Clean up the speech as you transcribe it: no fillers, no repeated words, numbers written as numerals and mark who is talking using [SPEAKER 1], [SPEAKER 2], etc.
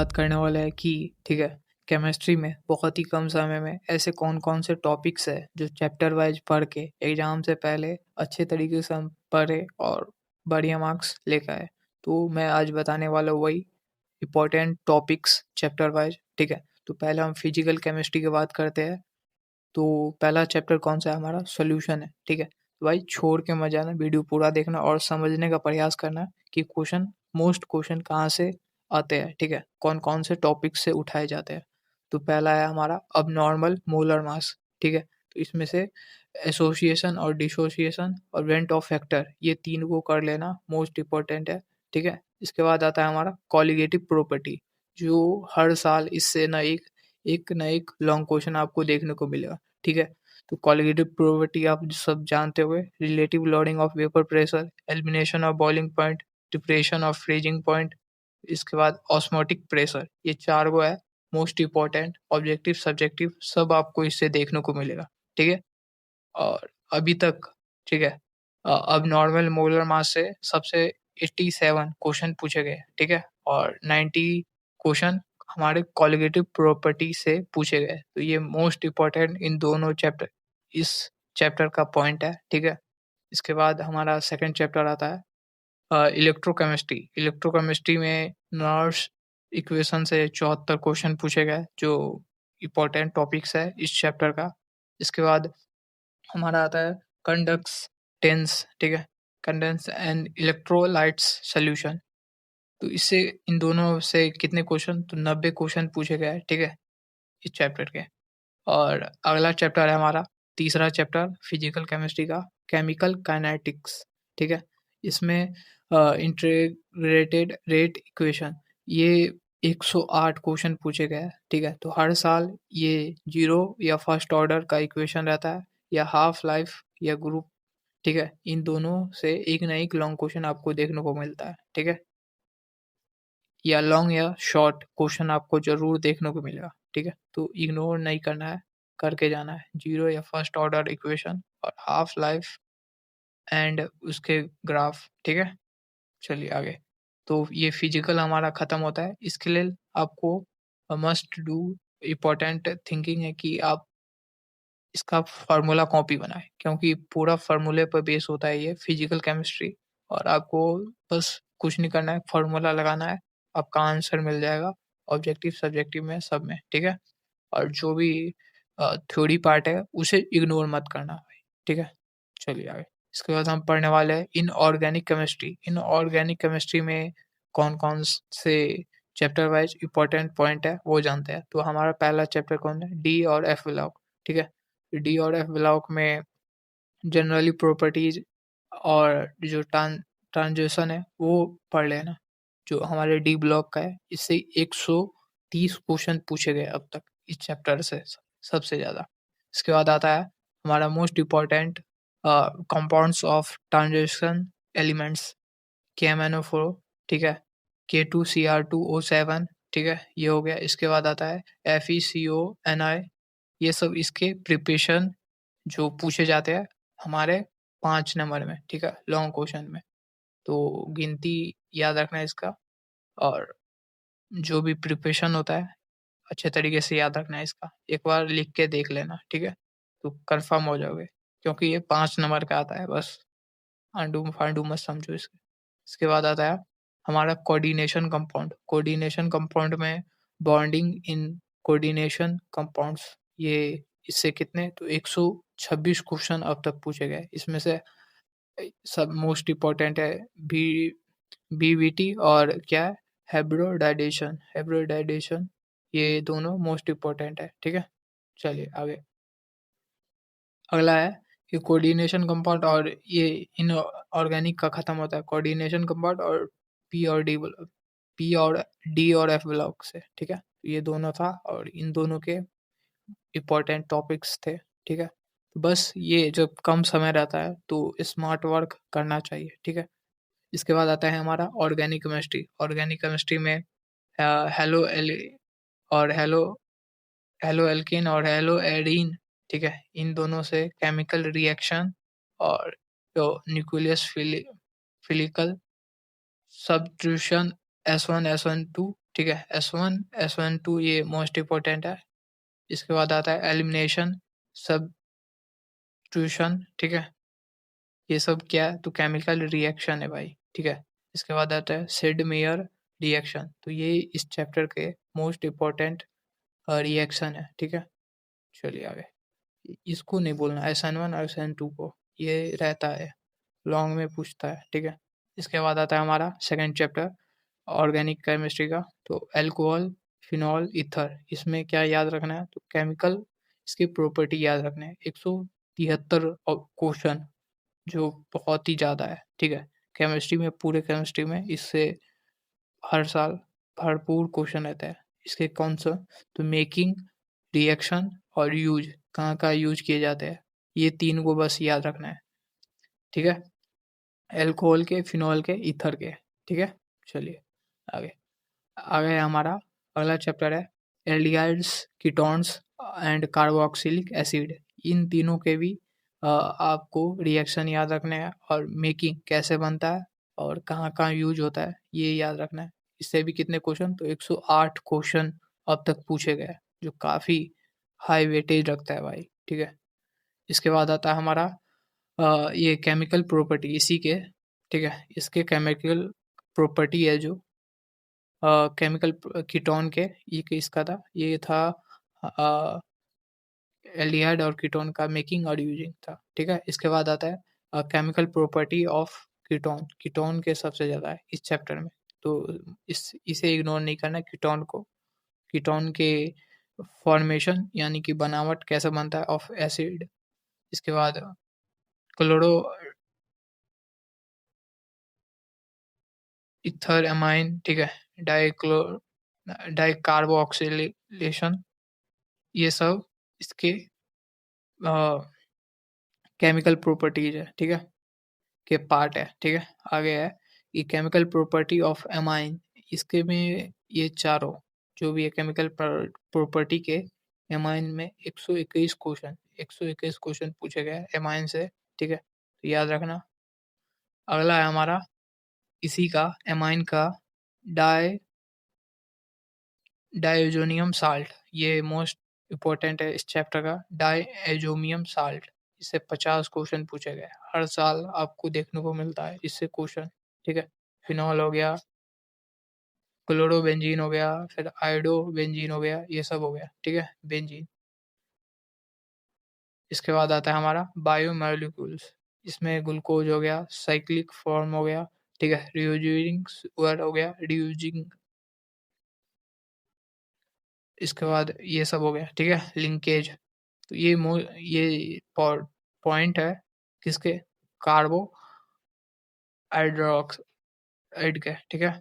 [SPEAKER 1] बात करने वाला है कि ठीक है, केमिस्ट्री में बहुत ही कम समय में ऐसे कौन-कौन से टॉपिक्स हैं जो चैप्टर वाइज़ पढ़ के एग्ज़ाम से पहले अच्छे तरीके से हम पढ़े और बढ़िया मार्क्स लेकर आए। तो मैं आज बताने वाला हूँ वही इम्पोर्टेंट टॉपिक्स चैप्टर वाइज़, ठीक है? तो पहले हम फिज़िकल केमिस्ट्री की बात करते हैं। तो पहला चैप्टर कौन-सा है हमारा? सॉल्यूशन है, ठीक है? तो भाई छोड़ के मत जाना, वीडियो पूरा देखना और समझने का प्रयास करना कि मोस्ट क्वेश्चन कहाँ से आते हैं, ठीक है? कौन-कौन से टॉपिक से उठाए जाते हैं। तो पहला है हमारा अबनॉर्मल मोलर मास, ठीक है? तो इसमें से एसोसिएशन और डिसोसिएशन और वेंट ऑफ फैक्टर ये 3 को कर लेना मोस्ट इम्पोर्टेंट है, ठीक है? इसके बाद आता है हमारा कोलिगेटिव प्रॉपर्टी जो हर साल इससे एक ना एक लॉन्ग क्वेश्चन आपको देखने को मिलेगा, ठीक है? तो कोलिगेटिव प्रॉपर्टी आप सब जानते होंगे, relative loading of vapour pressure, elimination of boiling point, depression of freezing point, इसके बाद ऑस्मोटिक प्रेशर, ये 4 गो है मोस्ट इम्पोर्टेंट, ऑब्जेक्टिव, सब्जेक्टिव सब आपको इससे देखने को मिलेगा, ठीक है? और अभी तक, ठीक है, अब नॉर्मल मोलर मास से सबसे 87 क्वेश्चन पूछे गए, ठीक है? और 90 क्वेश्चन हमारे कोलिगेटिव प्रॉपर्टी से पूछे गए। तो ये मोस्ट इम्पोर्टेंट इन दोनों चैप्टर इस चैप्टर का पॉइंट है, ठीक है? इसके बाद हमारा सेकंड चैप्टर आता है इलेक्ट्रोकेमिस्ट्री। इलेक्ट्रोकेमिस्ट्री में नॉर्स इक्वेशन से 74 क्वेश्चन पूछे गए, जो इम्पोर्टेंट टॉपिक्स है इस चैप्टर का। इसके बाद हमारा आता है कंडक्टेंस, ठीक है? Condense and electrolytes solution. तो इससे इन दोनों से कितने क्वेश्चन? तो 90 क्वेश्चन पूछे गए हैं, ठीक है? इस चैप्टर के। और अगला चैप्टर है हमारा तीसरा चैप्टर फिजिकल केमिस्ट्री का केमिकल काइनेटिक्स, ठीक है? इसमें इंटीग्रेटेड रेट इक्वेशन ये 108 क्वेश्चन पूछे गए हैं, ठीक है? तो हर साल ये 0 या फर्स्ट ऑर्डर का इक्वेशन रहता है या हाफ लाइफ या ग्रुप, ठीक है? इन दोनों से एक ना एक लॉन्ग क्वेश्चन आपको देखने को मिलता है, ठीक है? या लॉन्ग या शॉर्ट क्वेश्चन आपको ज़रूर देखने को मिलेगा, ठीक है? तो इग्नोर नहीं करना है, करके जाना है। 0 या फर्स्ट ऑर्डर इक्वेशन और हाफ लाइफ एंड उसके ग्राफ, ठीक है? चलिए आगे। तो ये फिज़िकल हमारा खत्म होता है। इसके लिए आपको मस्ट डू इम्पोर्टेंट थिंकिंग है कि आप इसका फ़ॉर्मूला कॉपी बनाएँ, क्योंकि पूरा फ़ॉर्मूले पर बेस होता है ये फिज़िकल केमिस्ट्री और आपको बस कुछ नहीं करना है, फ़ॉर्मूला लगाना है, आपका आंसर मिल जाएगा, ऑब्जेक्टिव, सब्जेक्टिव में, सब में, ठीक है? और जो भी थ्योरी पार्ट है, उसे इग्नोर मत करना भाई, ठीक है? चलिए आगे। इसके बाद हम पढ़ने वाले हैं इनऑर्गेनिक केमिस्ट्री। इनऑर्गेनिक केमिस्ट्री में कौन-कौन से चैप्टर वाइज़ इम्पोर्टेंट पॉइंट है, वो जानते हैं। तो हमारा पहला चैप्टर कौन है? डी और एफ ब्लॉक, ठीक है? डी और एफ ब्लॉक में जनरली प्रॉपर्टीज़ और जो ट्रांज़िशन है वो पढ़ लेना, जो हमारे डी ब्लॉक का है। इससे 130 क्वेश्चन पूछे गए अब तक इस चैप्टर से सबसे ज़्यादा। इसके बाद आता है हमारा most important compounds of transition elements KMnO4, ठीक है? K2Cr2O7, ठीक है? ये हो गया। इसके बाद आता है FeCONi, ये सब इसके प्रिपरेशन जो पूछे जाते हैं हमारे 5 नंबर में, ठीक है? लॉन्ग क्वेश्चन में। तो गिनती याद रखना है इसका और जो भी प्रिपरेशन होता है, अच्छे तरीके से याद रखना है इसका। एक बार लिख के देख लेना, ठीक है? तो कन्फर्म हो जाओगे, क्योंकि ये 5 नंबर का आता है बस। आंडू-फांडू मत समझो इसको। इसके बाद आता है हमारा कोऑर्डिनेशन कंपाउंड। कोऑर्डिनेशन कंपाउंड में बॉन्डिंग इन कोऑर्डिनेशन कंपाउंड्स, ये इससे कितने? तो 126 क्वेश्चन अब तक पूछे गए। इसमें से सब मोस्ट इम्पोर्टेंट है बी बीवीटी और क्या है? हाइब्रिडाइजेशन, ये दोनों मोस्ट इम्पोर्टेंट है, ठीक है? चलिए आगे। अगला है कि कोऑर्डिनेशन कंपाउंड और ये इनऑर्गेनिक का खत्म होता है कोऑर्डिनेशन कंपाउंड और पी और डी पी और डी और एफ ब्लॉक से, ठीक है? ये दोनों था और इन दोनों के इम्पोर्टेंट टॉपिक्स थे, ठीक है? तो बस ये जब कम समय रहता है तो स्मार्ट वर्क करना चाहिए, ठीक है? इसके बाद आता है हमारा ऑर्गेनिक केमिस्ट्री। ऑर्गेनिक केमिस्ट्री में हेलो एल और हेलो एल्केन और हेलो एडीन, ठीक है? इन दोनों से केमिकल रिएक्शन और जो न्यूक्लियस फिलिकल सब्स्टिट्यूशन S1 ठीक है, S1 ये मोस्ट इम्पोर्टेंट है। इसके बाद आता है एलिमिनेशन, सब्स्टिट्यूशन, ठीक है। ये सब क्या है? तो केमिकल रिएक्शन है भाई, ठीक है। इसके बाद आता है सिड मेयर रिएक्शन, तो ये इस चैप्टर के मोस्ट इम्पोर्टेंट रिएक्शन है, ठीक है। चलिए आगे, इसको नहीं बोलना SN1 और SN2 को, ये रहता है लॉन्ग में पूछता है, ठीक है। इसके बाद आता है हमारा सेकंड चैप्टर ऑर्गेनिक केमिस्ट्री का, तो अल्कोहल, फिनॉल, ईथर, इसमें क्या याद रखना है? तो केमिकल, इसकी प्रॉपर्टी याद रखना है। 173 क्वेश्चन, जो बहुत ही ज़्यादा है, ठीक है। केमिस्ट्री में, पूरे केमिस्ट्री में इससे हर साल भरपूर क्वेश्चन रहता है। इसके कौन सा? तो मेकिंग, रिएक्शन और यूज, कहाँ यूज किए जाते हैं, ये तीन को बस याद रखना है, ठीक है। एल्कोहल के, फिनॉल के, ईथर के, ठीक है। चलिए आगे, आगे हमारा अगला चैप्टर है aldehydes, ketones and carboxylic acid. इन तीनों के भी आपको रिएक्शन याद रखने हैं और मेकिंग कैसे बनता है और कहाँ यूज होता है, ये याद रखना है। इससे भी कितने क्वेश्चन? तो 108 क्वेश्चन अब तक पूछे गए, जो काफ़ी हाई वेटेज रखता है भाई, ठीक है। इसके बाद आता है हमारा ये केमिकल प्रॉपर्टी, इसी के, ठीक है। इसके केमिकल प्रॉपर्टी है जो केमिकल कीटोन के, ये किसका था? ये था एल्डिहाइड और कीटोन का मेकिंग और यूजिंग था, ठीक है। इसके बाद आता है chemical property of ketone, ketone के सबसे ज़्यादा है इस चैप्टर में, तो इसे इग्नोर नहीं करना कीटोन को। कीटोन के फॉर्मेशन यानी कि बनावट कैसे बनता है ऑफ एसिड। इसके बाद क्लोरो ईथर एमाइन, ठीक है, डाइक्लो डाइकार्बोक्सिलेशन, ये सब इसके केमिकल प्रॉपर्टीज है, ठीक है, के पार्ट है, ठीक है। आगे है ये केमिकल प्रॉपर्टी ऑफ एमाइन, इसके में ये चारों जो भी है केमिकल प्रॉपर्टी के एमाइन में 121 क्वेश्चन पूछे गए एमाइन से, ठीक है, तो याद रखना। अगला है हमारा इसी का एमाइन का डाई डाइज़ोनियम साल्ट, ये मोस्ट इम्पोर्टेंट है इस चैप्टर का, डाइज़ोनियम साल्ट। इससे 50 क्वेश्चन पूछे गए, हर साल आपको देखने को मिलता है इससे क्वेश्चन, ठीक है। फिनॉल हो गया, क्लोरोबेंजीन हो गया, फिर आयोडोबेंजीन हो गया, ये सब हो गया, ठीक है, बेंजीन। इसके बाद आता है हमारा बायोमोलिक्यूल्स, इसमें ग्लूकोज हो गया, साइक्लिक फॉर्म हो गया, ठीक है, रिड्यूसिंग शुगर हो गया, रिड्यूसिंग, इसके बाद ये सब हो गया, ठीक है, लिंकेज। तो ये पॉइंट है किसके? कार्बो हाइड्रोक्साइड के, ठीक है।